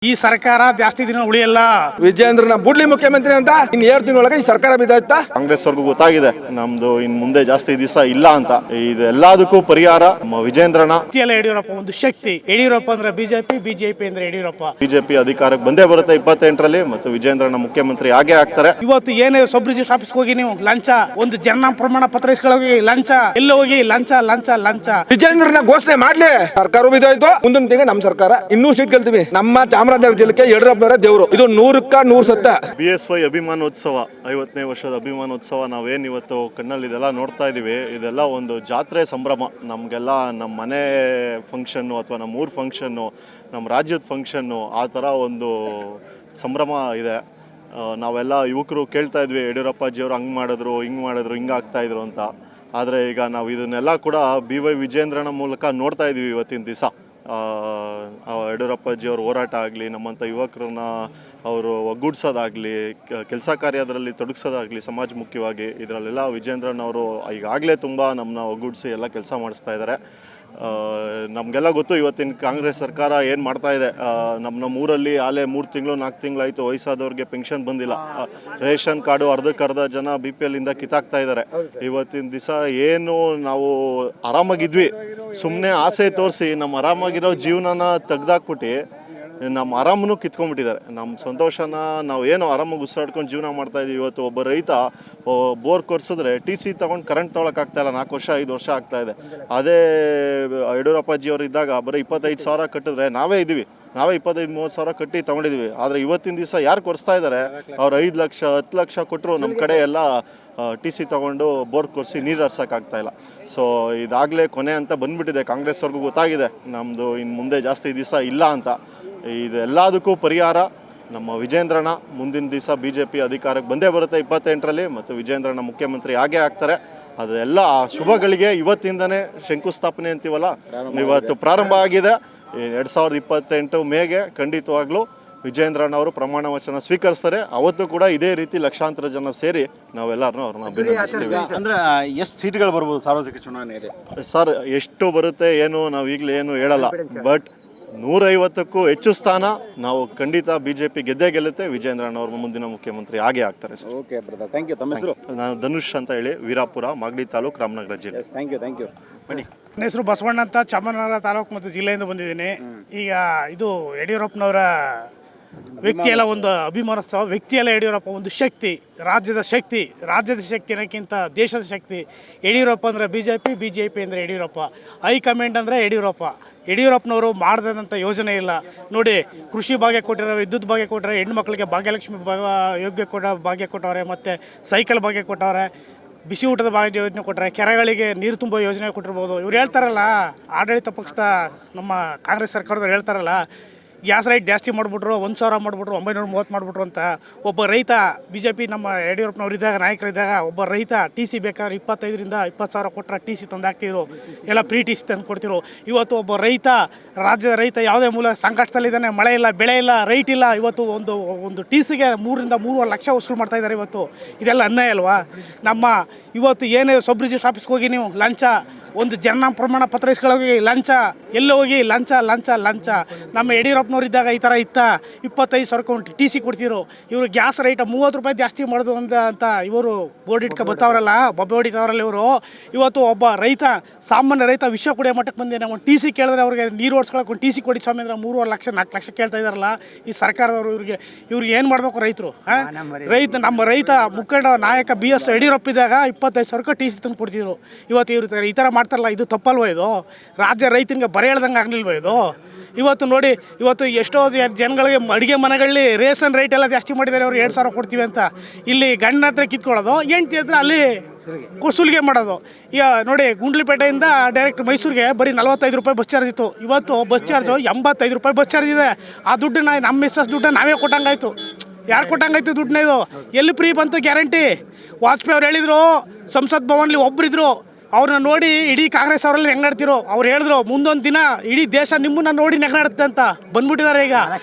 ಈ ಸರ್ಕಾರ ಜಾಸ್ತಿ ದಿನ ಉಳಿಯಲ್ಲ. ವಿಜೇಂದ್ರನ ಬುಡ್ಲಿ ಮುಖ್ಯಮಂತ್ರಿ ಅಂತ ಇನ್ನು 7 ತಿಂಗಳೊಳಗೆ ಈ ಸರ್ಕಾರ ಬಿದ್ದಾಯ್ತಾ? ಕಾಂಗ್ರೆಸ್ ಅವ್ರಿಗೂ ಗೊತ್ತಾಗಿದೆ ನಮ್ದು ಇನ್ ಮುಂದೆ ಜಾಸ್ತಿ ದಿವಸ ಇಲ್ಲ ಅಂತ. ಇದೆಲ್ಲದಕ್ಕೂ ಪರಿಹಾರ ವಿಜೇಂದ್ರನ. ಯಡಿಯೂರಪ್ಪ ಒಂದು ಶಕ್ತಿ. ಯಡಿಯೂರಪ್ಪ ಅಂದ್ರೆ ಬಿಜೆಪಿ, ಬಿಜೆಪಿ ಅಂದ್ರೆ ಯಡಿಯೂರಪ್ಪ. ಬಿಜೆಪಿ ಅಧಿಕಾರಕ್ಕೆ ಬಂದೇ ಬರುತ್ತೆ 28ರಲ್ಲಿ ಮತ್ತು ವಿಜೇಂದ್ರನ ಮುಖ್ಯಮಂತ್ರಿ ಆಗೇ ಆಗ್ತಾರೆ. ಇವತ್ತು ಏನೇ ಸಬ್ ರಿಜಿಸ್ಟರ್ ಆಫೀಸ್ಗೆ ಹೋಗಿ ನೀವು ಲಂಚ, ಒಂದು ಜನ ಪ್ರಮಾಣ ಪತ್ರ ಇಸ್ಕೊಳ್ಳೋಗಿ ಲಂಚ, ಎಲ್ಲ ಹೋಗಿ ಲಂಚ ಲಂಚ ಲಂಚ. ವಿಜೇಂದ್ರನ ಘೋಷಣೆ ಮಾಡ್ಲಿ, ಸರ್ಕಾರ ಬಿದ್ದಾಯ್ತು. ಮುಂದಿನ ತಿಂಗಳು ನಮ್ಮ ಸರ್ಕಾರ ಇನ್ನೂ ಸೀಟ್ ಗೆಲ್ತೀವಿ. ನಮ್ಮ ಚಾಮರಾಜನಗರ ಜಿಲ್ಲೆಗೆ ಯಡಿಯೂರಪ್ಪನವರ ದೇವರು. ಇದು 100% ಸತ್ತ. BSY ಅಭಿಮಾನೋತ್ಸವ 50ನೇ ವರ್ಷದ ಅಭಿಮಾನೋತ್ಸವ ನಾವೇನು ಇವತ್ತು ಕಣ್ಣಲ್ಲಿ ಇದೆಲ್ಲ ನೋಡ್ತಾ ಇದೀವಿ. ಇದೆಲ್ಲ ಒಂದು ಜಾತ್ರೆ ಸಂಭ್ರಮ. ನಮಗೆಲ್ಲ ನಮ್ಮ ಮನೆ ಫಂಕ್ಷನ್ನು ಅಥವಾ ನಮ್ಮ ಊರ್ ಫಂಕ್ಷನ್ನು, ನಮ್ಮ ರಾಜ್ಯದ ಫಂಕ್ಷನ್ನು, ಆ ಥರ ಒಂದು ಸಂಭ್ರಮ ಇದೆ. ನಾವೆಲ್ಲ ಯುವಕರು ಕೇಳ್ತಾ ಇದ್ವಿ, ಯಡಿಯೂರಪ್ಪಾಜಿಯವರು ಹಂಗೆ ಮಾಡಿದ್ರು, ಹಿಂಗೆ ಮಾಡಿದ್ರು, ಹಿಂಗೆ ಆಗ್ತಾಯಿದ್ರು ಅಂತ. ಆದರೆ ಈಗ ನಾವು ಇದನ್ನೆಲ್ಲ ಕೂಡ BY ವಿಜೇಂದ್ರನ ಮೂಲಕ ನೋಡ್ತಾ ಇದ್ದೀವಿ ಇವತ್ತಿನ ದಿವಸ. ಯಡಿಯೂರಪ್ಪಾಜಿಯವ್ರ ಹೋರಾಟ ಆಗಲಿ, ನಮ್ಮಂಥ ಯುವಕರನ್ನ ಅವರು ಒಗ್ಗೂಡಿಸೋದಾಗಲಿ, ಕೆಲಸ ಕಾರ್ಯದಲ್ಲಿ ತೊಡಗಿಸೋದಾಗಲಿ, ಸಮಾಜಮುಖಿಯಾಗಿ ಇದರಲ್ಲೆಲ್ಲ ವಿಜೇಂದ್ರನವರು ಈಗಾಗಲೇ ತುಂಬ ನಮ್ಮನ್ನ ಒಗ್ಗೂಡಿಸಿ ಎಲ್ಲ ಕೆಲಸ ಮಾಡಿಸ್ತಾ ಇದ್ದಾರೆ. ನಮಗೆಲ್ಲ ಗೊತ್ತು ಇವತ್ತಿನ ಕಾಂಗ್ರೆಸ್ ಸರ್ಕಾರ ಏನು ಮಾಡ್ತಾ ಇದೆ. ನಮ್ಮ ಊರಲ್ಲಿ ಆಲೇ 3 ತಿಂಗಳು 4 ತಿಂಗಳಾಯಿತು ವಯಸ್ಸಾದವ್ರಿಗೆ ಪೆನ್ಷನ್ ಬಂದಿಲ್ಲ. ರೇಷನ್ ಕಾರ್ಡು ಅರ್ಧಕ್ಕರ್ಧ ಜನ BPL ಇಂದ ಕಿತ್ತಾಕ್ತಾ ಇದ್ದಾರೆ. ಇವತ್ತಿನ ದಿವಸ ಏನು ನಾವು ಆರಾಮಾಗಿದ್ವಿ, ಸುಮ್ಮನೆ ಆಸೆ ತೋರಿಸಿ ನಮ್ಮ ಆರಾಮಾಗಿರೋ ಜೀವನನ ತೆಗ್ದಾಕ್ಬಿಟ್ಟು ನಮ್ಮ ಆರಾಮನ್ನು ಕಿತ್ಕೊಂಡ್ಬಿಟ್ಟಿದ್ದಾರೆ. ನಮ್ಮ ಸಂತೋಷನ ನಾವು ಏನು ಆರಾಮಾಗಿ ಉಸಿರಾಡ್ಕೊಂಡು ಜೀವನ ಮಾಡ್ತಾ ಇದ್ದೀವಿ. ಇವತ್ತು ಒಬ್ಬ ರೈತ ಬೋರ್ ಕೊರ್ಸಿದ್ರೆ TC ತೊಗೊಂಡು ಕರೆಂಟ್ ತೊಗೊಳಕ್ಕಾಗ್ತಾಯಿಲ್ಲ. 4 ವರ್ಷ 5 ವರ್ಷ ಆಗ್ತಾಯಿದೆ. ಅದೇ ಯಡಿಯೂರಪ್ಪಾಜಿಯವರು ಇದ್ದಾಗ ಬರೀ 25 ಸಾವಿರ ಕಟ್ಟಿದ್ರೆ ನಾವೇ 25-30 ಸಾವಿರ ಕಟ್ಟಿ ತೊಗೊಂಡಿದ್ವಿ. ಆದರೆ ಇವತ್ತಿನ ದಿವಸ ಯಾರು ಕೊರಿಸ್ತಾ ಇದ್ದಾರೆ, ಅವ್ರು 5 ಲಕ್ಷ 10 ಲಕ್ಷ ಕೊಟ್ಟರು ನಮ್ಮ ಕಡೆ ಎಲ್ಲ TC ತೊಗೊಂಡು ಬೋರ್ ಕೊರಿಸಿ ನೀರು ಹರ್ಸೋಕ್ಕಾಗ್ತಾಯಿಲ್ಲ. ಸೊ ಇದಾಗಲೇ ಕೊನೆ ಅಂತ ಬಂದುಬಿಟ್ಟಿದೆ. ಕಾಂಗ್ರೆಸ್ ಅವ್ರಿಗೂ ಗೊತ್ತಾಗಿದೆ ನಮ್ಮದು ಇನ್ನು ಮುಂದೆ ಜಾಸ್ತಿ ದಿವಸ ಇಲ್ಲ ಅಂತ. ಇದೆಲ್ಲದಕ್ಕೂ ಪರಿಹಾರ ನಮ್ಮ ವಿಜೇಂದ್ರನ. ಮುಂದಿನ ದಿವಸ BJP ಅಧಿಕಾರಕ್ಕೆ ಬಂದೇ ಬರುತ್ತೆ 28ರಲ್ಲಿ ಮತ್ತು ವಿಜೇಂದ್ರನ ಮುಖ್ಯಮಂತ್ರಿ ಆಗೇ ಆಗ್ತಾರೆ. ಅದೆಲ್ಲ ಆ ಶುಭಗಳಿಗೆ ಇವತ್ತಿಂದನೇ ಶಂಕುಸ್ಥಾಪನೆ ಅಂತೀವಲ್ಲ, ಇವತ್ತು ಪ್ರಾರಂಭ ಆಗಿದೆ. 2028 ಮೇಗೆ ಖಂಡಿತವಾಗ್ಲೂ ವಿಜೇಂದ್ರನವರು ಪ್ರಮಾಣ ವಚನ ಸ್ವೀಕರಿಸ್ತಾರೆ. ಅವತ್ತು ಕೂಡ ಇದೇ ರೀತಿ ಲಕ್ಷಾಂತರ ಜನ ಸೇರಿ ನಾವೆಲ್ಲರನ್ನೂ ಅವ್ರನ್ನ ಅಭಿನಂದಿಸ್ತೀವಿ. ಅಂದ್ರೆ ಎಷ್ಟು ಸೀಟ್ಗಳು ಬರ್ಬೋದು ಸಾರ್ವತ್ರಿಕ ಚುನಾವಣೆಯಲ್ಲಿ? ಸರ್, ಎಷ್ಟು ಬರುತ್ತೆ ಏನು ನಾವು ಈಗಲೇ ಏನು ಹೇಳಲ್ಲ. ಬಟ್ 150ಕ್ಕೂ ಹೆಚ್ಚು ಸ್ಥಾನ ನಾವು ಖಂಡಿತ BJP ಗೆದ್ದೇ ಗೆಲ್ಲುತ್ತೆ. ವಿಜೇಂದ್ರನವರು ಮುಂದಿನ ಮುಖ್ಯಮಂತ್ರಿ ಆಗೇ ಆಗ್ತಾರೆ sir. Okay brother, thank you. ತಮ್ಮ ಹೆಸರು? ನಾನು ಧನುಷ್ ಅಂತ ಹೇಳಿ, ವೀರಾಪುರ, ಮಾಗಡಿ ತಾಲೂಕು, ರಾಮನಗರ ಜಿಲ್ಲೆ. Thank you. ಬನ್ನಿ. ನನ್ನ ಹೆಸರು ಬಸವಣ್ಣ ಅಂತ, ಚಾಮರಾಜನಗರ ತಾಲೂಕು ಮತ್ತು ಜಿಲ್ಲೆಯಿಂದ ಬಂದಿದ್ದೀನಿ. ಈಗ ಇದು ಯಡಿಯೂರಪ್ಪನವರ ವ್ಯಕ್ತಿಯೆಲ್ಲ ಒಂದು ಅಭಿಮಾನೋತ್ಸವ. ವ್ಯಕ್ತಿಯೆಲ್ಲ ಯಡಿಯೂರಪ್ಪ ಒಂದು ಶಕ್ತಿ, ರಾಜ್ಯದ ಶಕ್ತಿ ಅನ್ನೋಕ್ಕಿಂತ ದೇಶದ ಶಕ್ತಿ. ಯಡಿಯೂರಪ್ಪ ಅಂದರೆ BJP, BJP ಅಂದರೆ ಯಡಿಯೂರಪ್ಪ. ಹೈಕಮಾಂಡ್ ಅಂದರೆ ಯಡಿಯೂರಪ್ಪನವರು ಮಾಡದಂಥ ಯೋಜನೆ ಇಲ್ಲ ನೋಡಿ. ಕೃಷಿ ಭಾಗ್ಯ ಕೊಟ್ಟಿರೋ, ವಿದ್ಯುತ್ ಭಾಗ್ಯ ಕೊಟ್ಟರೆ, ಹೆಣ್ಮಕ್ಳಿಗೆ ಭಾಗ್ಯಲಕ್ಷ್ಮಿ ಭಾಗ್ಯ ಕೊಟ್ಟವ್ರೆ, ಮತ್ತು ಸೈಕಲ್ ಭಾಗ್ಯ ಕೊಟ್ಟವ್ರೆ, ಬಿಸಿ ಊಟದ ಭಾಗ್ಯ ಯೋಜನೆ ಕೊಟ್ಟರೆ, ಕೆರೆಗಳಿಗೆ ನೀರು ತುಂಬೋ ಯೋಜನೆ ಕೊಟ್ಟಿರ್ಬೋದು. ಇವ್ರು ಹೇಳ್ತಾರಲ್ಲ, ಆಡಳಿತ ಪಕ್ಷದ ನಮ್ಮ ಕಾಂಗ್ರೆಸ್ ಸರ್ಕಾರದವ್ರು ಹೇಳ್ತಾರಲ್ಲ, ಗ್ಯಾಸ್ ರೈಟ್ ಜಾಸ್ತಿ ಮಾಡಿಬಿಟ್ರು, 1,000 ಮಾಡಿಬಿಟ್ರು, 930 ಮಾಡಿಬಿಟ್ರು ಅಂತ. ಒಬ್ಬ ರೈತ BJP ನಮ್ಮ ಯಡಿಯೂರಪ್ಪನವ್ರು ಇದ್ದಾಗ, ನಾಯಕರಿದ್ದಾಗ ಒಬ್ಬ ರೈತ TC ಬೇಕಾದ್ರೆ 25ರಿಂದ 20 ಸಾವಿರ ಕೊಟ್ಟರೆ TC ತಂದು ಹಾಕ್ತಿದ್ರು, ಎಲ್ಲ ಫ್ರೀ TC ತಂದು ಕೊಡ್ತಿರು. ಇವತ್ತು ಒಬ್ಬ ರೈತ, ರಾಜ್ಯದ ರೈತ ಯಾವುದೇ ಮೂಲ ಸಂಕಷ್ಟದಲ್ಲಿದ್ದಾನೆ, ಮಳೆ ಇಲ್ಲ, ಬೆಳೆ ಇಲ್ಲ, ರೈಟ್ ಇಲ್ಲ. ಇವತ್ತು ಒಂದು TCಗೆ 3ರಿಂದ 3.5 ಲಕ್ಷ ವಸೂಲು ಮಾಡ್ತಾಯಿದ್ದಾರೆ. ಇವತ್ತು ಇದೆಲ್ಲ ಅನ್ಯಾಯ ಅಲ್ವಾ? ನಮ್ಮ ಇವತ್ತು ಏನೇ ಸಬ್ ರಿಜಿಸ್ಟರ್ ಆಫೀಸ್ಗೆ ಹೋಗಿ ನೀವು ಲಂಚ, ಒಂದು ಜನ ಪ್ರಮಾಣ ಪತ್ರ ಇಸ್ಕೊಳ್ಳೋಗಿ ಲಂಚ, ಎಲ್ಲ ಹೋಗಿ ಲಂಚ ಲಂಚ ಲಂಚ. ನಮ್ಮ ಯಡಿಯೂರಪ್ಪನವ್ರು ಇದ್ದಾಗ ಈ ಥರ ಇತ್ತ, 25 ಸಾವಿರಕ್ಕೆ TC ಕೊಡ್ತಿರು. ಇವರು ಗ್ಯಾಸ್ ರೈಟ್ 30 ರೂಪಾಯಿ ಜಾಸ್ತಿ ಮಾಡೋದು ಅಂತ ಇವರು ಬೋರ್ಡ್ ಇಟ್ಕೊ ಬರ್ತಾವ್ರಲ್ಲ, ಬೊಬ್ಬೆ ಹೊಡಿತಾವ್ರಲ್ಲ ಇವರು. ಇವತ್ತು ಒಬ್ಬ ರೈತ, ಸಾಮಾನ್ಯ ರೈತ ವಿಷ ಕುಡಿಯೋ ಮಟ್ಟಕ್ಕೆ ಬಂದಿದೆ. ಒಂದು TC ಕೇಳಿದ್ರೆ ಅವ್ರಿಗೆ ನೀರು ಓಡಿಸ್ಕೊಳ್ಳೋಕೆ ಒಂದು TC ಕೊಡಿ ಸ್ವಾಮಿ ಅಂದ್ರೆ 3.5 ಲಕ್ಷ 4 ಲಕ್ಷ ಕೇಳ್ತಾ ಇದ್ದಾರಲ್ಲ ಈ ಸರ್ಕಾರದವರು. ಇವ್ರಿಗೆ ಏನು ಮಾಡಬೇಕು ರೈತರು? ನಮ್ಮ ರೈತ ಮುಖಂಡ ನಾಯಕ BS ಯಡಿಯೂರಪ್ಪ ಇದ್ದಾಗ 25 ಸಾವಿರಕ್ಕೆ TC ತಂದು ಕೊಡ್ತಿದ್ರು. ಇವತ್ತು ಇವ್ರು ಈ ಥರ ಮಾಡ್ತಾರಲ್ಲ, ಇದು ತಪ್ಪಲ್ವ? ಇದು ರಾಜ್ಯ ರೈತನಿಗೆ ಬರೆ ಹೇಳ್ದಂಗೆ ಆಗಲಿಲ್ವ ಇದು? ಇವತ್ತು ನೋಡಿ, ಇವತ್ತು ಎಷ್ಟೋ ಜನಗಳಿಗೆ ಅಡುಗೆ ಮನೆಗಳಲ್ಲಿ ರೇಷನ್ ರೈಟ್ ಎಲ್ಲ ಜಾಸ್ತಿ ಮಾಡಿದ್ದಾರೆ. ಅವ್ರು 2,000 ಕೊಡ್ತೀವಿ ಅಂತ ಇಲ್ಲಿ ಗಂಡನ ಹತ್ರ ಕಿತ್ಕೊಳ್ಳೋದು, ಹೆಂಡ್ತಿ ಹತ್ರ ಅಲ್ಲಿ ಸುಲಿಗೆ ಮಾಡೋದು. ಈಗ ನೋಡಿ, ಗುಂಡ್ಲುಪೇಟೆಯಿಂದ ಡೈರೆಕ್ಟ್ ಮೈಸೂರಿಗೆ ಬರೀ 45 ರೂಪಾಯಿ ಬಸ್ ಚಾರ್ಜ್ ಇತ್ತು. ಇವತ್ತು ಬಸ್ ಚಾರ್ಜು 85 ರೂಪಾಯಿ ಬಸ್ ಚಾರ್ಜ್ ಇದೆ. ಆ ದುಡ್ಡನ್ನ ನಮ್ಮ ಮಿಸ್ಸಸ್ ದುಡ್ಡನ್ನ ನಾವೇ ಕೊಟ್ಟಂಗಾಯ್ತು. ಯಾರು ಕೊಟ್ಟಂಗಾಯ್ತು ದುಡ್ಡನ್ನ? ಇದು ಎಲ್ಲಿ ಫ್ರೀ ಬಂತು ಗ್ಯಾರಂಟಿ? ವಾಜಪೇಯಿ ಅವ್ರು ಹೇಳಿದರು, ಸಂಸತ್ ಭವನಲ್ಲಿ ಒಬ್ಬರಿದ್ರು, ಅವ್ರನ್ನ ನೋಡಿ ಇಡೀ ಕಾಂಗ್ರೆಸ್ ಅವರಲ್ಲಿ ನೆಗ್ನಾಡ್ತಿರೋ. ಅವ್ರು ಹೇಳಿದ್ರು, ಮುಂದೊಂದು ದಿನ ಇಡೀ ದೇಶ ನಿಮ್ಮನ್ನ ನೋಡಿ ನೆಗ್ನಾಡುತ್ತೆ ಅಂತ. ಬಂದ್ಬಿಟ್ಟಿದ್ದಾರೆ. ಈಗ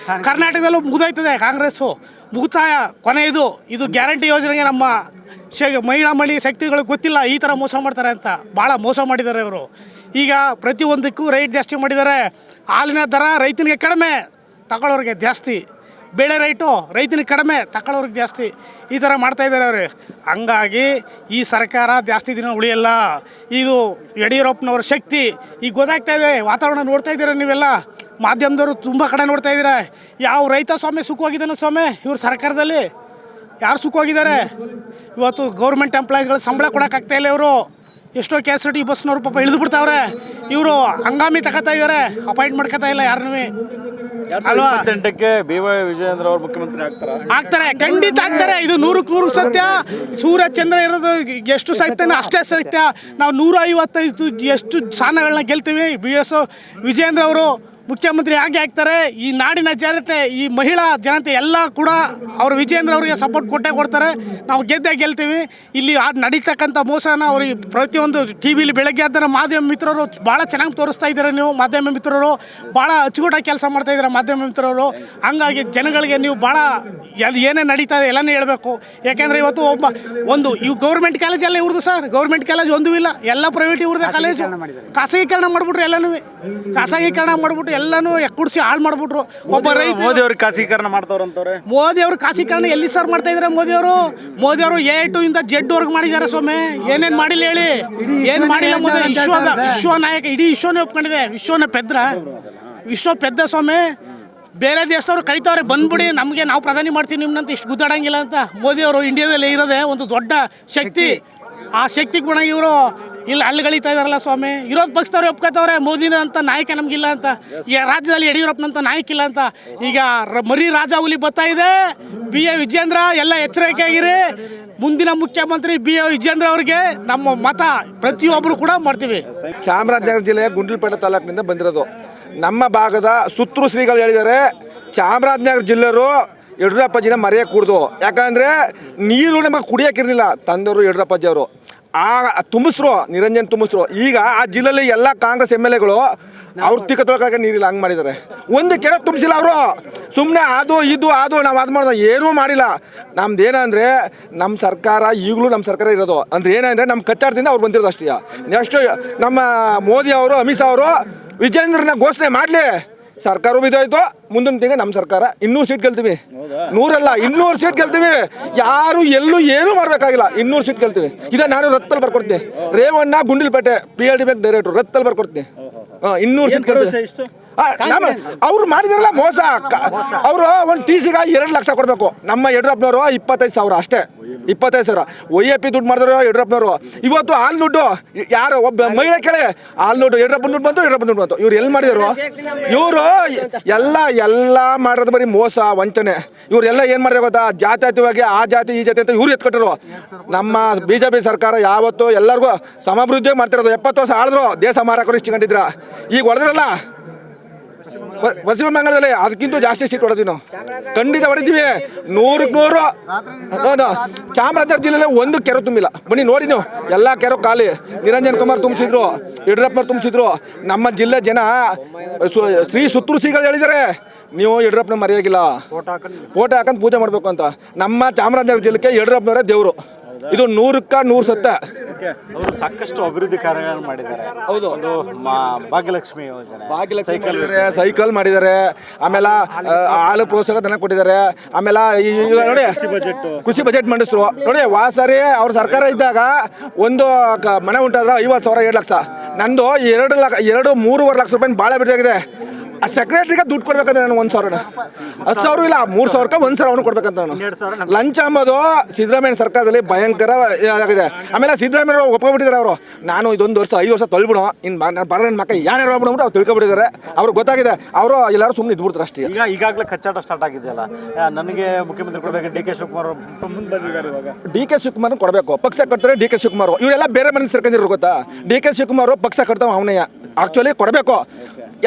ಕರ್ನಾಟಕದಲ್ಲೂ ಮುಗಿದೋಯ್ತದೆ ಕಾಂಗ್ರೆಸ್ಸು, ಮುಕ್ತಾಯ ಕೊನೆ. ಇದು ಗ್ಯಾರಂಟಿ ಯೋಜನೆಗೆ ನಮ್ಮ ಮಹಿಳಾ ಶಕ್ತಿಗಳಿಗೆ ಗೊತ್ತಿಲ್ಲ ಈ ಥರ ಮೋಸ ಮಾಡ್ತಾರೆ ಅಂತ. ಭಾಳ ಮೋಸ ಮಾಡಿದ್ದಾರೆ ಇವರು. ಈಗ ಪ್ರತಿಯೊಂದಕ್ಕೂ ರೈಟ್ ಜಾಸ್ತಿ ಮಾಡಿದ್ದಾರೆ. ಹಾಲಿನ ದರ ರೈತನಿಗೆ ಕಡಿಮೆ, ತಗೊಳ್ಳೋರಿಗೆ ಜಾಸ್ತಿ, ಬೆಳೆ ರೈಟು ರೈತನಿಗೆ ಕಡಿಮೆ, ತಗೊಳ್ಳೋರಿಗೆ ಜಾಸ್ತಿ, ಈ ಥರ ಮಾಡ್ತಾಯಿದ್ದಾರೆ ಅವ್ರು. ಹಂಗಾಗಿ ಈ ಸರ್ಕಾರ ಜಾಸ್ತಿ ದಿನ ಉಳಿಯಲ್ಲ. ಇದು ಯಡಿಯೂರಪ್ಪನವ್ರ ಶಕ್ತಿ ಈಗ ಗೊತ್ತಾಗ್ತಾ ಇದೆ. ವಾತಾವರಣ ನೋಡ್ತಾ ಇದ್ದೀರ ನೀವೆಲ್ಲ, ಮಾಧ್ಯಮದವರು ತುಂಬ ಕಡೆ ನೋಡ್ತಾ ಇದ್ದೀರ. ಯಾವ ರೈತ ಸ್ವಾಮಿ ಸುಖವಾಗಿದ್ದಾನೆ ಸ್ವಾಮಿ? ಇವ್ರು ಸರ್ಕಾರದಲ್ಲಿ ಯಾರು ಸುಖವಾಗಿದ್ದಾರೆ? ಇವತ್ತು ಗೌರ್ಮೆಂಟ್ ಎಂಪ್ಲಾಯಿಗಳು ಸಂಬಳ ಕೊಡೋಕ್ಕಾಗ್ತಾ ಇಲ್ಲ. ಇವರು ಎಷ್ಟೋ KSRTC ಬಸ್ನವ್ರು ಪಾಪ ಇಳಿದು ಬಿಡ್ತಾವ್ರೆ. ಇವರು ಹಂಗಾಮಿ ತಗೋತಾ ಇದ್ದಾರೆ, ಅಪಾಯಿಂಟ್ ಮಾಡ್ಕೋತಾ ಇಲ್ಲ ಯಾರನ್ನೂ ಅಲ್ವಾ? 2028ಕ್ಕೆ BY ವಿಜಯೇಂದ್ರ ಅವರು ಮುಖ್ಯಮಂತ್ರಿ ಆಗ್ತಾರೆ, ಖಂಡಿತ ಆಗ್ತಾರೆ. ಇದು 100% ಸತ್ಯ. ಸೂರ್ಯ ಚಂದ್ರ ಇರೋದು ಎಷ್ಟು ಸತ್ಯನೋ ಅಷ್ಟೇ ಸತ್ಯ. ನಾವು 155 ಎಷ್ಟು ಸ್ಥಾನಗಳನ್ನ ಗೆಲ್ತೀವಿ. BS ವಿಜಯೇಂದ್ರ ಅವರು ಮುಖ್ಯಮಂತ್ರಿ ಆಗಿ ಆಗ್ತಾರೆ. ಈ ನಾಡಿನ ಜನತೆ, ಈ ಮಹಿಳಾ ಜನತೆ ಎಲ್ಲ ಕೂಡ ಅವರು ವಿಜಯೇಂದ್ರ ಅವರಿಗೆ ಸಪೋರ್ಟ್ ಕೊಟ್ಟೇ ಕೊಡ್ತಾರೆ. ನಾವು ಗೆಲ್ತೀವಿ. ಇಲ್ಲಿ ನಡೀತಕ್ಕಂಥ ಮೋಸನ ಅವ್ರಿಗೆ ಪ್ರತಿಯೊಂದು TVಲಿ ಬೆಳಗ್ಗೆ ಆದ ಮಾಧ್ಯಮ ಮಿತ್ರರು ಭಾಳ ಚೆನ್ನಾಗಿ ತೋರಿಸ್ತಾ ಇದ್ದಾರೆ. ನೀವು ಮಾಧ್ಯಮ ಮಿತ್ರರು ಭಾಳ ಅಚ್ಚುಕಟ್ಟಾಗಿ ಕೆಲಸ ಮಾಡ್ತಾ ಇದ್ದಾರೆ ಮಾಧ್ಯಮ ಮಿತ್ರರು. ಹಂಗಾಗಿ ಜನಗಳಿಗೆ ನೀವು ಭಾಳ ಏನೇ ನಡೀತಾ ಇದೆ ಎಲ್ಲನೂ ಹೇಳಬೇಕು. ಯಾಕೆಂದರೆ ಇವತ್ತು ಇವು ಗೌರ್ಮೆಂಟ್ ಕಾಲೇಜೆಲ್ಲ ಇವ್ರದ್ದು ಸರ್. ಗೌರ್ಮೆಂಟ್ ಕಾಲೇಜ್ ಒಂದೂ ಇಲ್ಲ, ಎಲ್ಲ ಪ್ರೈವೇಟ್ ಇವ್ರದ್ದೇ ಕಾಲೇಜು. ಖಾಸಗೀಕರಣ ಮಾಡಿಬಿಟ್ರು ಎಲ್ಲನೂ. ಖಾಸಗೀಕರಣ ಮಾಡಿಬಿಟ್ಟು ಎಲ್ಲನೂ ಕುಡಿಸಿ ಹಾಳು ಮಾಡಿಬಿಟ್ರು. ಒಬ್ಬ ರೈತ ಮೋದಿ ಅವ್ರಿಗೆ ಖಾಸಗೀಕರಣ ಮಾಡ್ತಾವ್ರಂತವ್ರೆ. ಮೋದಿ ಅವರು ಖಾಸಗೀಕರಣ ಎಲ್ಲಿ ಸರ್ ಮಾಡ್ತಾ ಇದ್ದಾರೆ? ಮೋದಿ ಅವರು A to Z ವರ್ಗ ಮಾಡಿದ್ದಾರೆ ಸ್ವಾಮಿ. ಏನೇನು ಮಾಡಿಲ್ಲ ಹೇಳಿ? ಏನು ಮಾಡಿಲ್ಲ. ಮೋದಿ ವಿಶ್ವ ನಾಯಕ, ಇಡೀ ವಿಶ್ವನೇ ಒಪ್ಕೊಂಡಿದೆ. ವಿಶ್ವ ಪೆದ್ದ ಸ್ವಾಮಿ. ಬೇರೆ ದೇಶದವ್ರು ಕರಿತಾವ್ರೆ, ಬಂದ್ಬಿಡಿ ನಮಗೆ, ನಾವು ಪ್ರಧಾನಿ ಮಾಡ್ತೀವಿ ನಿಮ್ಮನ್ನಂತ. ಇಷ್ಟು ಗುದ್ದಾಡಂಗಿಲ್ಲ ಅಂತ. ಮೋದಿ ಅವರು ಇಂಡಿಯಾದಲ್ಲಿ ಇರೋದೇ ಒಂದು ದೊಡ್ಡ ಶಕ್ತಿ. ಆ ಶಕ್ತಿ ಗುಣ ಇವರು ಇಲ್ಲಿ ಅಲ್ಲಿಗಳಿತಾ ಇದಾರಲ್ಲ ಸ್ವಾಮಿ. ವಿರೋಧ ಪಕ್ಷದವ್ರು ಒಪ್ಕೋತವ್ರೆ ಮೋದಿನ ಅಂತ ನಾಯಕ ನಮಗಿಲ್ಲ ಅಂತ. ಈ ರಾಜ್ಯದಲ್ಲಿ ಯಡಿಯೂರಪ್ಪನಂತ ನಾಯಕ ಇಲ್ಲ ಅಂತ. ಈಗ ಮರಿ ರಾಜ ಹುಲಿ ಬರ್ತಾ ಇದೆ. BY ವಿಜಯೇಂದ್ರ ಎಲ್ಲ ಎಚ್ಚರಿಕೆ ಆಗಿರಿ. ಮುಂದಿನ ಮುಖ್ಯಮಂತ್ರಿ BY ವಿಜಯೇಂದ್ರ ಅವ್ರಿಗೆ ನಮ್ಮ ಮತ ಪ್ರತಿಯೊಬ್ಬರು ಕೂಡ ಮಾಡ್ತೀವಿ. ಚಾಮರಾಜನಗರ ಜಿಲ್ಲೆಯ ಗುಂಡ್ಲುಪೇಟೆ ತಾಲೂಕಿನಿಂದ ಬಂದಿರೋದು. ನಮ್ಮ ಭಾಗದ ಸುತ್ತೂರು ಶ್ರೀಗಳು ಹೇಳಿದ್ದಾರೆ, ಚಾಮರಾಜನಗರ ಜಿಲ್ಲೆಯವರು ಯಡಿಯೂರಪ್ಪಾಜಿನ ಮರೆಯೋಕೆ ಕೂಡ್ದು. ಯಾಕಂದರೆ ನೀರು ನಮಗೆ ಕುಡಿಯೋಕ್ಕಿರಲಿಲ್ಲ, ತಂದವರು ಯಡಿಯೂರಪ್ಪಾಜಿ ಅವರು. ತುಂಬಿಸ್ರು, ನಿರಂಜನ್ ತುಂಬಿಸ್ರು. ಈಗ ಆ ಜಿಲ್ಲೆಯಲ್ಲಿ ಎಲ್ಲ ಕಾಂಗ್ರೆಸ್ MLAಗಳು ಅವ್ರು ತಿಕ್ಕ ತೊಳಕಾಗ ನೀರಿಲ್ಲ, ಹಂಗೆ ಮಾಡಿದ್ದಾರೆ. ಒಂದು ಕೆರೆ ತುಂಬಿಸಿಲ್ಲ ಅವರು. ಸುಮ್ಮನೆ ಅದು ನಾವು ಅದು ಮಾಡೋದು ಏನೂ ಮಾಡಿಲ್ಲ. ನಮ್ದು ಏನಂದರೆ ನಮ್ಮ ಸರ್ಕಾರ ಈಗಲೂ ನಮ್ಮ ಸರ್ಕಾರ ಇರೋದು ಅಂದರೆ ಏನಂದರೆ ನಮ್ಮ ಕಚ್ಚಾಟದಿಂದ ಅವ್ರು ಬಂದಿರೋದು ಅಷ್ಟೇ. ನೆಕ್ಸ್ಟು ನಮ್ಮ ಮೋದಿ ಅವರು, ಅಮಿತ್ ಶಾ ಅವರು ವಿಜೇಂದ್ರನ ಘೋಷಣೆ ಮಾಡಲಿ. ಸರ್ಕಾರವೂ ಬಿದ್ದೋಯ್ತು. ಮುಂದಿನ ತಿಂಗಳು ನಮ್ಮ ಸರ್ಕಾರ 200 ಸೀಟ್ ಗೆಲ್ತೀವಿ. 100 ಅಲ್ಲ, 200 ಸೀಟ್ ಗೆಲ್ತೀವಿ. ಯಾರು ಎಲ್ಲೂ ಏನೂ ಮಾಡಬೇಕಾಗಿಲ್ಲ. 200 ಸೀಟ್ ಗೆಲ್ತೀವಿ. ಇದೇ ನಾನು ರತ್ತಲ್ಲಿ ಬರ್ಕೊಡ್ತೀನಿ. ರೇವಣ್ಣ ಗುಂಡ್ಲುಪೇಟೆ PLD ಬ್ಯಾಂಕ್ ಡೈರೆಕ್ಟ್ರು, ರತ್ತಲ್ಲಿ ಬರ್ಕೊಡ್ತೀನಿ. 200 ಸೀಟ್ ಗೆಲ್ತೀವಿ. ಅವ್ರು ಮಾಡಿದಾರಲ್ಲ ಮೋಸ. ಅವರು ಒಂದು TCಗೆ 2 ಲಕ್ಷ ಕೊಡಬೇಕು. ನಮ್ಮ ಯಡಿಯೂರಪ್ಪನವರು 25,000 ಅಷ್ಟೇ. 25,000 OAP ದುಡ್ಡು ಮಾಡಿದ್ರು ಯಡಿಯೂರಪ್ಪನವರು. ಇವತ್ತು ಹಾಲು ದುಡ್ಡು ಯಾರು ಒಬ್ಬ ಮಹಿಳೆ ಕೇಳಿ, ಹಾಲು ದುಡ್ಡು ಯಡಿಯೂರಪ್ಪನ ದುಡ್ಡು ಬಂತು. ಇವ್ರು ಎಲ್ಲಿ ಮಾಡಿದರು? ಇವರು ಎಲ್ಲ ಮಾಡೋದು ಬರೀ ಮೋಸ, ವಂಚನೆ. ಇವರೆಲ್ಲ ಏನು ಮಾಡಿದ್ರೆ ಗೊತ್ತಾ? ಜಾತ್ಯತೀತವಾಗಿ ಆ ಜಾತಿ ಈ ಜಾತಿ ಅಂತ ಇವ್ರು ಎತ್ಕೊಟ್ಟರು. ನಮ್ಮ BJP ಸರ್ಕಾರ ಯಾವತ್ತು ಎಲ್ಲರಿಗೂ ಸಮೃದ್ಧಿ ಮಾಡ್ತಿರೋದು. 70 ವರ್ಷ ಆಳಿದ್ರು, ದೇಶ ಮಾರಾಕರು ಇಷ್ಟು ಕಂಡಿದ್ರ. ಈಗ ಹೊಡೆದ್ರಲ್ಲ ಪಶ್ಚಿಮ ಬಂಗಾಳದಲ್ಲಿ, ಅದಕ್ಕಿಂತ ಜಾಸ್ತಿ ಸೀಟ್ ಹೊಡೆದ್ವಿ ನಾವು. ಖಂಡಿತ ಹೊಡಿತೀವಿ 100ಕ್ಕೆ 100. ಚಾಮರಾಜನಗರ ಜಿಲ್ಲೆಯಲ್ಲಿ ಒಂದು ಕೆರೆ ತುಂಬಿಲ್ಲ. ಬನ್ನಿ ನೋಡಿ ನೀವು, ಎಲ್ಲ ಕೆರೆ ಖಾಲಿ. ನಿರಂಜನ್ ಕುಮಾರ್ ತುಂಬಿಸಿದ್ರು, ಯಡಿಯೂರಪ್ಪನವ್ರು ತುಂಬಿಸಿದ್ರು. ನಮ್ಮ ಜಿಲ್ಲೆ ಜನ ಸುತ್ತೂರು ಶ್ರೀಗಳು ಹೇಳಿದ್ದಾರೆ, ನೀವು ಯಡಿಯೂರಪ್ಪನ ಮರೆಯಾಗಿಲ್ಲ, ಫೋಟೋ ಹಾಕೊಂಡು ಪೂಜೆ ಮಾಡಬೇಕು ಅಂತ. ನಮ್ಮ ಚಾಮರಾಜನಗರ ಜಿಲ್ಲೆಗೆ ಯಡಿಯೂರಪ್ಪನವರೇ ದೇವರು. ಇದು 100ಕ್ಕೆ 100 ಸತ್ಯ. ಅವರು ಸಾಕಷ್ಟು ಅಭಿವೃದ್ಧಿ ಕಾರ್ಯಗಳನ್ನು ಮಾಡಿದ್ದಾರೆ. ಹೌದು. ಒಂದು ಭಾಗ್ಯಲಕ್ಷ್ಮಿ ಯೋಜನೆ, ಸೈಕಲ್ ಮಾಡಿದ್ದಾರೆ. ಆಮೇಲೆ ಹಾಲು ಪ್ರೋತ್ಸಾಹ ಧನ ಕೊಟ್ಟಿದ್ದಾರೆ. ಆಮೇಲೆ ನೋಡಿ ಕೃಷಿ ಬಜೆಟ್ ಮಂಡಿಸಿದ್ರು ನೋಡಿ. ವಾಸರಿ ಅವ್ರ ಸರ್ಕಾರ ಇದ್ದಾಗ ಒಂದು ಮನೆ ಉಂಟಾದ್ರೆ 50,000 7 ಲಕ್ಷ. ನಂದು 3.5 ಲಕ್ಷ ರೂಪಾಯಿ ಭಾಳ ಬಿದ್ದಾಗಿದೆ. ಆ ಸೆಕ್ರೆಟ್ರಿಗೆ ದುಡ್ಡು ಕೊಡ್ಬೇಕಂದ್ರೆ ನಾನು 1,000 10,000 ಇಲ್ಲ 3,000ಕ್ಕೆ 1,000 ಅವನು ಕೊಡ್ಬೇಕಂತ ನಾನು. ಲಂಚ ಅಂಬೋದು ಸಿದ್ದರಾಮಯ್ಯ ಸರ್ಕಾರದಲ್ಲಿ ಭಯಂಕರ ಇದಾಗಿದೆ. ಆಮೇಲೆ ಸಿದ್ದರಾಮಯ್ಯ ಒಪ್ಕೊಬಿಟ್ಟಿದ್ದಾರೆ ಅವರು. ನಾನು ಇದೊಂದು ವರ್ಷ 5 ವರ್ಷ ತೊಳ್ಬಿಡು, ಇನ್ನು ಬರ ನನ್ನ ಮಕ್ಕ ಯಾರು ಹೋಗ್ಬಿಡ್ಬಿಟ್ಟು ಅವ್ರು ತಿಳ್ಕೊಬಿಟ್ಟಿದ್ದಾರೆ. ಅವ್ರಿಗೆ ಗೊತ್ತಾಗಿದೆ. ಅವರು ಎಲ್ಲರೂ ಸುಮ್ಮನೆ ಇದ್ಬಿಡ್ತಾರೆ ಅಷ್ಟೇ. ಈಗಾಗಲೇ ಕಚ್ಚಾಟ ಸ್ಟಾರ್ಟ್ ಆಗಿದೆಯಲ್ಲ, ನನಗೆ ಮುಖ್ಯಮಂತ್ರಿ ಕೊಡಬೇಕು. DK ಶಿವಕುಮಾರ್ ಮುಂದೆ ಬಂದಿದ್ದಾರೆ. ಇವಾಗ DK ಶಿವಕುಮಾರ್ ಕೊಡಬೇಕು. ಪಕ್ಷ ಕಟ್ತಾರೆ DK ಶಿವಕುಮಾರ್. ಇವರೆಲ್ಲ ಬೇರೆ ಮನೆ ಸೇರ್ಕೊಂಡಿರೋ ಗೊತ್ತಾ? DK ಶಿವಕುಮಾರ್ ಪಕ್ಷ ಕಟ್ತಾವ ಅವನೇ ಆಕ್ಚುಲಿ ಕೊಡಬೇಕು.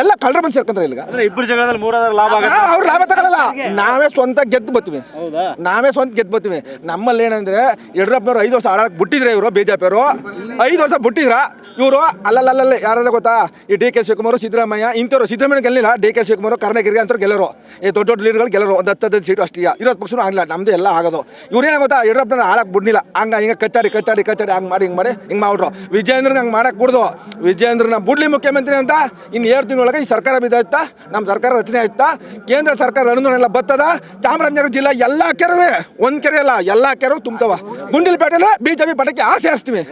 ಎಲ್ಲ ಕಳ್ಳರ ಬಂದು ಸೇರ್ಕೊಂಡ್ರೆ ಇಲ್ಲಿಗ ಇಬ್ಬರು ಜಗಳದಲ್ಲಿ 3 ಲಾಭ ಆಗುತ್ತೆ. ಅವ್ರು ಲಾಭ ತಗೊಳ್ಳಲ್ಲ. ನಾವೇ ಸ್ವಂತ ಗೆದ್ದು ಬರ್ತೀವಿ. ನಮ್ಮಲ್ಲಿ ಏನಂದ್ರೆ ಯಡಿಯೂರಪ್ಪನವ್ರು 5 ವರ್ಷ ಆಳಕ್ಕೆ ಬಿಟ್ಟಿದ್ರೆ ಇವರು BJP ಅವರು 5 ವರ್ಷ ಬಿಟ್ಟಿದ್ರ ಇವರು. ಅಲ್ಲಲ್ಲ ಯಾರು ಗೊತ್ತಾ? ಈ DK ಶಿವಕುಮಾರ್, ಸಿದ್ದರಾಮಯ್ಯ ಇಂಥವ್ರು. ಸಿದ್ದರಾಮಯ್ಯ ಗೆಲ್ಲಿಲ್ಲ, DK ಶಿವಕುಮಾರ್ ಕರ್ನಾಟಕರಿಗೆ ಅಂತವ್ರು ಗೆಲ್ಲರು. ದೊಡ್ಡ ಲೀಡರ್ಗಳು ಗೆಲ್ಲರು. ಒಂದು 10 ಸೀಟು ಅಷ್ಟೇ. 20 ಪಕ್ಷನೂ ಆಗಲಿಲ್ಲ. ನಮ್ದು ಎಲ್ಲ ಆಗೋದು. ಇವ್ರೇನ ಗೊತ್ತಾ? ಯಡಿಯೂರಪ್ಪನ ಆಳಕ್ಕೆ ಬಿಡ್ಲಿಲ್ಲ. ಹಿಂಗೆ ಕಚ್ಚಾಡಿ ಹಂಗೆ ಮಾಡಿ ಹಿಂಗೆ ಮಾಡ್ಬಿಟ್ರು. ವಿಜಯೇಂದ್ರನ ಹಂಗೆ ಮಾಡಕ್ಕೆ ಬಿಡ್ದು. ವಿಜಯೇಂದ್ರನ ಬಿಡ್ಲಿ ಮುಖ್ಯಮಂತ್ರಿ ಅಂತ ಇನ್ನು 7 ತಿಂಗಳು ಒಳಗೆ ಈ ಸರ್ಕಾರ ಬಿದ್ದಾಯ್ತಾ, ನಮ್ಮ ಸರ್ಕಾರ ರಚನೆ ಆಯ್ತಾ, ಕೇಂದ್ರ ಸರ್ಕಾರ ಅನುದಾನ ಎಲ್ಲ ಬರ್ತದ. ಚಾಮರಾಜನಗರ ಜಿಲ್ಲೆ ಎಲ್ಲ ಕೆರೆ, ಒಂದು ಕೆರೆ ಅಲ್ಲ ಎಲ್ಲ ಕೆರೆ ತುಂಬ್ತವ. ಗುಂಡ್ಲುಪೇಟೆಲ್ಲ BJP ಪಟಕ್ಕೆ ಆಸೆ ಹರಿಸ್ತೀವಿ.